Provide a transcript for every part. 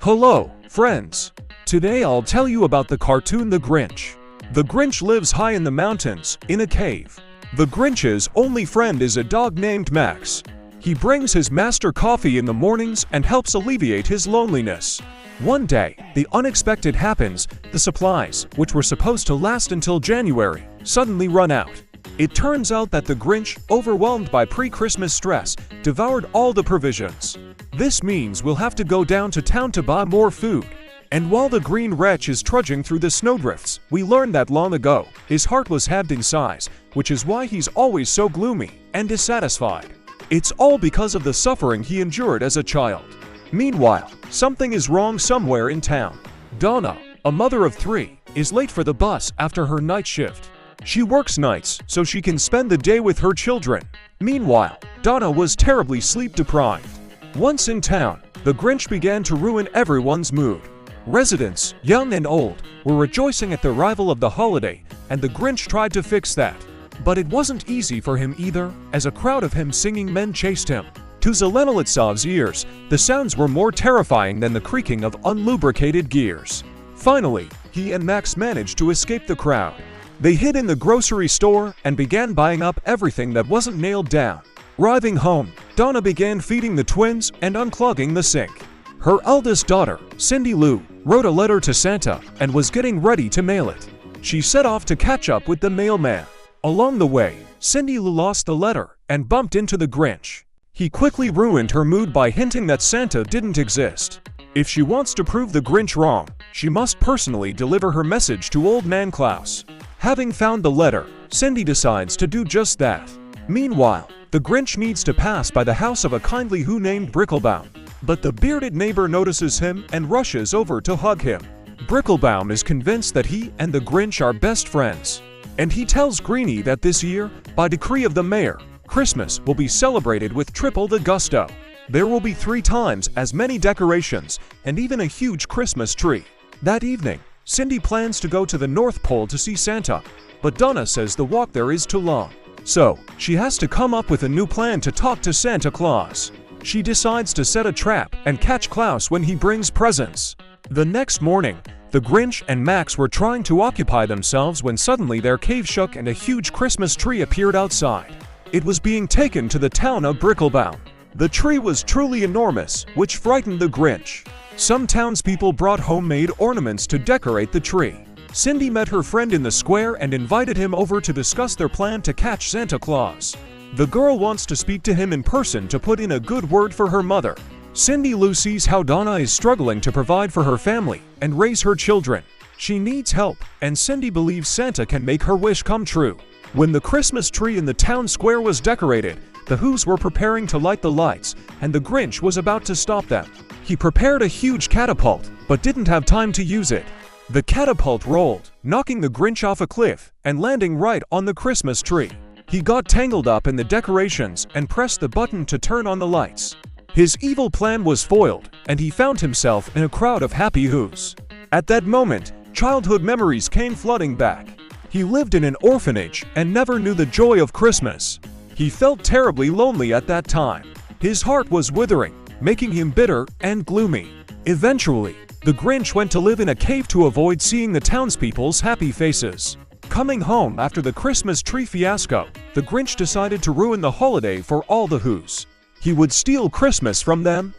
Hello, friends. Today I'll tell you about the cartoon The Grinch. The Grinch lives high in the mountains, in a cave. The Grinch's only friend is a dog named Max. He brings his master coffee in the mornings and helps alleviate his loneliness. One day, the unexpected happens. The supplies, which were supposed to last until January, suddenly run out. It turns out that the Grinch, overwhelmed by pre-Christmas stress, devoured all the provisions. This means we'll have to go down to town to buy more food. And while the green wretch is trudging through the snowdrifts, we learn that long ago, his heart was halved in size, which is why he's always so gloomy and dissatisfied. It's all because of the suffering he endured as a child. Meanwhile, something is wrong somewhere in town. Donna, a mother of 3, is late for the bus after her night shift. She works nights so she can spend the day with her children. Meanwhile, Donna was terribly sleep-deprived. Once in town, the Grinch began to ruin everyone's mood. Residents, young and old, were rejoicing at the arrival of the holiday, and the Grinch tried to fix that. But it wasn't easy for him either, as a crowd of him-singing men chased him. To Zelenolitsov's ears, the sounds were more terrifying than the creaking of unlubricated gears. Finally, he and Max managed to escape the crowd. They hid in the grocery store and began buying up everything that wasn't nailed down. Arriving home, Donna began feeding the twins and unclogging the sink. Her eldest daughter, Cindy Lou, wrote a letter to Santa and was getting ready to mail it. She set off to catch up with the mailman. Along the way, Cindy Lou lost the letter and bumped into the Grinch. He quickly ruined her mood by hinting that Santa didn't exist. If she wants to prove the Grinch wrong, she must personally deliver her message to Old Man Klaus. Having found the letter, Cindy decides to do just that. Meanwhile, the Grinch needs to pass by the house of a kindly Who named Bricklebaum. But the bearded neighbor notices him and rushes over to hug him. Bricklebaum is convinced that he and the Grinch are best friends. And he tells Greenie that this year, by decree of the mayor, Christmas will be celebrated with triple the gusto. There will be 3 times as many decorations and even a huge Christmas tree. That evening, Cindy plans to go to the North Pole to see Santa, but Donna says the walk there is too long. So, she has to come up with a new plan to talk to Santa Claus. She decides to set a trap and catch Klaus when he brings presents. The next morning, the Grinch and Max were trying to occupy themselves when suddenly their cave shook and a huge Christmas tree appeared outside. It was being taken to the town of Bricklebaum. The tree was truly enormous, which frightened the Grinch. Some townspeople brought homemade ornaments to decorate the tree. Cindy met her friend in the square and invited him over to discuss their plan to catch Santa Claus. The girl wants to speak to him in person to put in a good word for her mother. Cindy Lou sees how Donna is struggling to provide for her family and raise her children. She needs help, and Cindy believes Santa can make her wish come true. When the Christmas tree in the town square was decorated, the Who's were preparing to light the lights, and the Grinch was about to stop them. He prepared a huge catapult, but didn't have time to use it. The catapult rolled, knocking the Grinch off a cliff and landing right on the Christmas tree. He got tangled up in the decorations and pressed the button to turn on the lights. His evil plan was foiled, and he found himself in a crowd of happy Who's. At that moment, childhood memories came flooding back. He lived in an orphanage and never knew the joy of Christmas. He felt terribly lonely at that time. His heart was withering, making him bitter and gloomy. Eventually, the Grinch went to live in a cave to avoid seeing the townspeople's happy faces. Coming home after the Christmas tree fiasco, the Grinch decided to ruin the holiday for all the Who's. He would steal Christmas from them,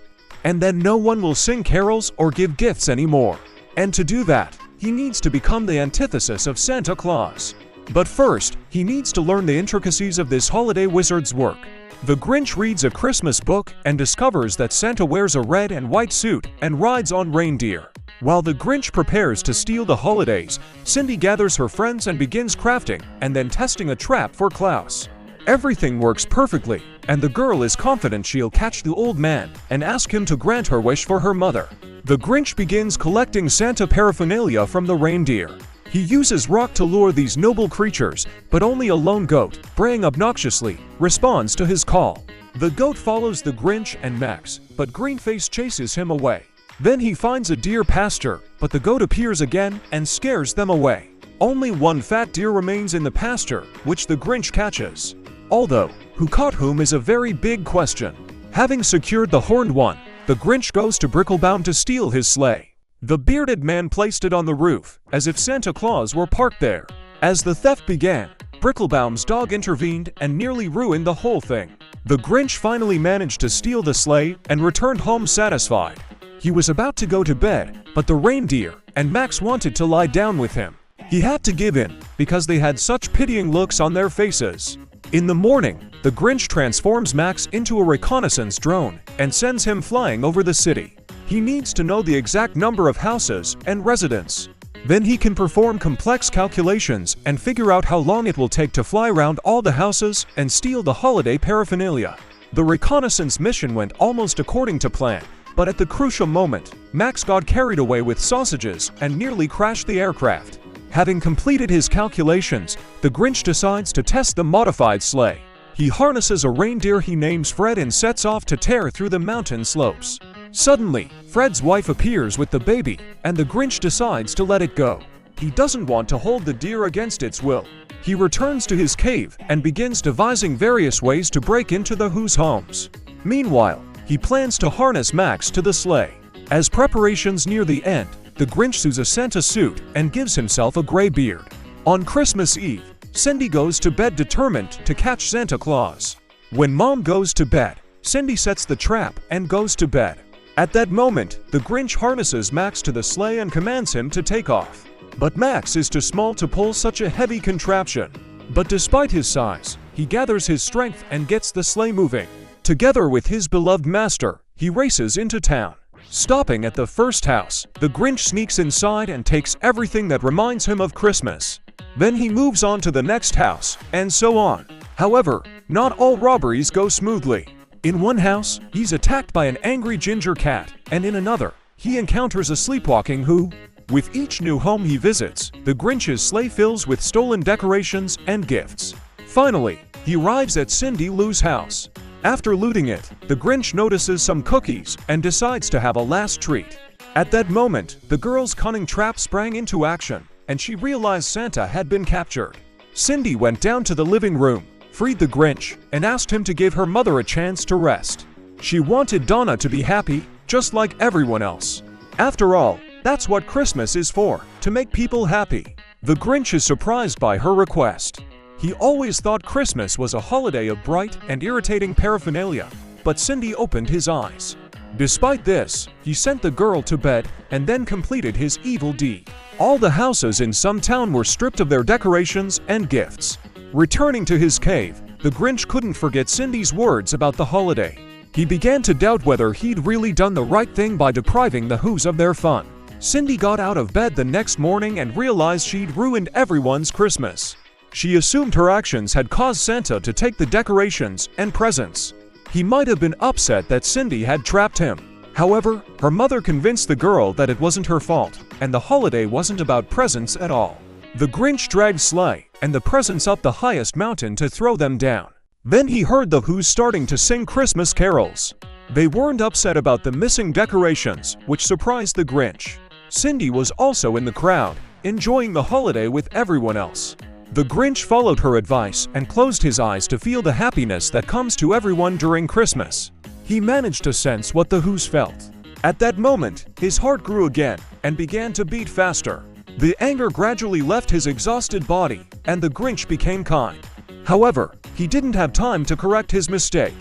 and then no one will sing carols or give gifts anymore. And to do that, he needs to become the antithesis of Santa Claus. But first, he needs to learn the intricacies of this holiday wizard's work. The Grinch reads a Christmas book and discovers that Santa wears a red and white suit and rides on reindeer. While the Grinch prepares to steal the holidays, Cindy gathers her friends and begins crafting and then testing a trap for Klaus. Everything works perfectly, and the girl is confident she'll catch the old man and ask him to grant her wish for her mother. The Grinch begins collecting Santa paraphernalia from the reindeer. He uses rock to lure these noble creatures, but only a lone goat, braying obnoxiously, responds to his call. The goat follows the Grinch and Max, but Greenface chases him away. Then he finds a deer pasture, but the goat appears again and scares them away. Only one fat deer remains in the pasture, which the Grinch catches. Although, who caught whom is a very big question. Having secured the horned one, the Grinch goes to Bricklebaum to steal his sleigh. The bearded man placed it on the roof, as if Santa Claus were parked there. As the theft began, Bricklebaum's dog intervened and nearly ruined the whole thing. The Grinch finally managed to steal the sleigh and returned home satisfied. He was about to go to bed, but the reindeer and Max wanted to lie down with him. He had to give in, because they had such pitying looks on their faces. In the morning, the Grinch transforms Max into a reconnaissance drone and sends him flying over the city. He needs to know the exact number of houses and residents. Then he can perform complex calculations and figure out how long it will take to fly around all the houses and steal the holiday paraphernalia. The reconnaissance mission went almost according to plan, but at the crucial moment, Max got carried away with sausages and nearly crashed the aircraft. Having completed his calculations, the Grinch decides to test the modified sleigh. He harnesses a reindeer he names Fred and sets off to tear through the mountain slopes. Suddenly, Fred's wife appears with the baby, and the Grinch decides to let it go. He doesn't want to hold the deer against its will. He returns to his cave and begins devising various ways to break into the Who's homes. Meanwhile, he plans to harness Max to the sleigh. As preparations near the end, the Grinch sews a Santa suit and gives himself a gray beard. On Christmas Eve, Cindy goes to bed determined to catch Santa Claus. When Mom goes to bed, Cindy sets the trap and goes to bed. At that moment, the Grinch harnesses Max to the sleigh and commands him to take off. But Max is too small to pull such a heavy contraption. But despite his size, he gathers his strength and gets the sleigh moving. Together with his beloved master, he races into town. Stopping at the first house, the Grinch sneaks inside and takes everything that reminds him of Christmas. Then he moves on to the next house, and so on. However, not all robberies go smoothly. In one house, he's attacked by an angry ginger cat, and in another, he encounters a sleepwalking who. With each new home he visits, the Grinch's sleigh fills with stolen decorations and gifts. Finally, he arrives at Cindy Lou's house. After looting it, the Grinch notices some cookies and decides to have a last treat. At that moment, the girl's cunning trap sprang into action, and she realized Santa had been captured. Cindy went down to the living room, freed the Grinch, and asked him to give her mother a chance to rest. She wanted Donna to be happy, just like everyone else. After all, that's what Christmas is for, to make people happy. The Grinch is surprised by her request. He always thought Christmas was a holiday of bright and irritating paraphernalia, but Cindy opened his eyes. Despite this, he sent the girl to bed and then completed his evil deed. All the houses in some town were stripped of their decorations and gifts. Returning to his cave, the Grinch couldn't forget Cindy's words about the holiday. He began to doubt whether he'd really done the right thing by depriving the Who's of their fun. Cindy got out of bed the next morning and realized she'd ruined everyone's Christmas. She assumed her actions had caused Santa to take the decorations and presents. He might have been upset that Cindy had trapped him. However, her mother convinced the girl that it wasn't her fault, and the holiday wasn't about presents at all. The Grinch dragged sleigh and the presents up the highest mountain to throw them down. Then he heard the Who's starting to sing Christmas carols. They weren't upset about the missing decorations, which surprised the Grinch. Cindy was also in the crowd, enjoying the holiday with everyone else. The Grinch followed her advice and closed his eyes to feel the happiness that comes to everyone during Christmas. He managed to sense what the Who's felt. At that moment, his heart grew again and began to beat faster. The anger gradually left his exhausted body, and the Grinch became kind. However, he didn't have time to correct his mistake.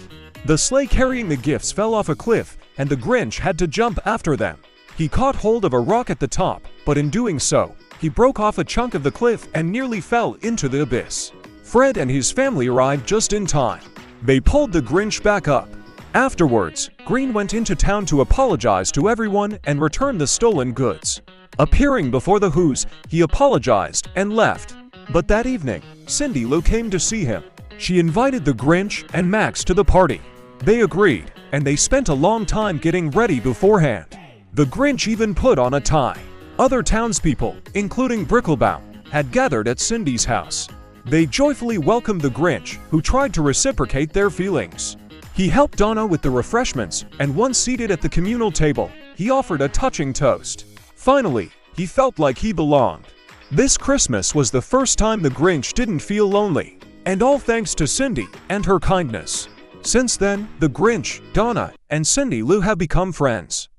The sleigh carrying the gifts fell off a cliff, and the Grinch had to jump after them. He caught hold of a rock at the top, but in doing so, he broke off a chunk of the cliff and nearly fell into the abyss. Fred and his family arrived just in time. They pulled the Grinch back up. Afterwards, Green went into town to apologize to everyone and return the stolen goods. Appearing before the Who's, he apologized and left. But that evening, Cindy Lou came to see him. She invited the Grinch and Max to the party. They agreed, and they spent a long time getting ready beforehand. The Grinch even put on a tie. Other townspeople, including Bricklebaum, had gathered at Cindy's house. They joyfully welcomed the Grinch, who tried to reciprocate their feelings. He helped Donna with the refreshments, and once seated at the communal table, he offered a touching toast. Finally, he felt like he belonged. This Christmas was the first time the Grinch didn't feel lonely, and all thanks to Cindy and her kindness. Since then, the Grinch, Donna, and Cindy Lou have become friends.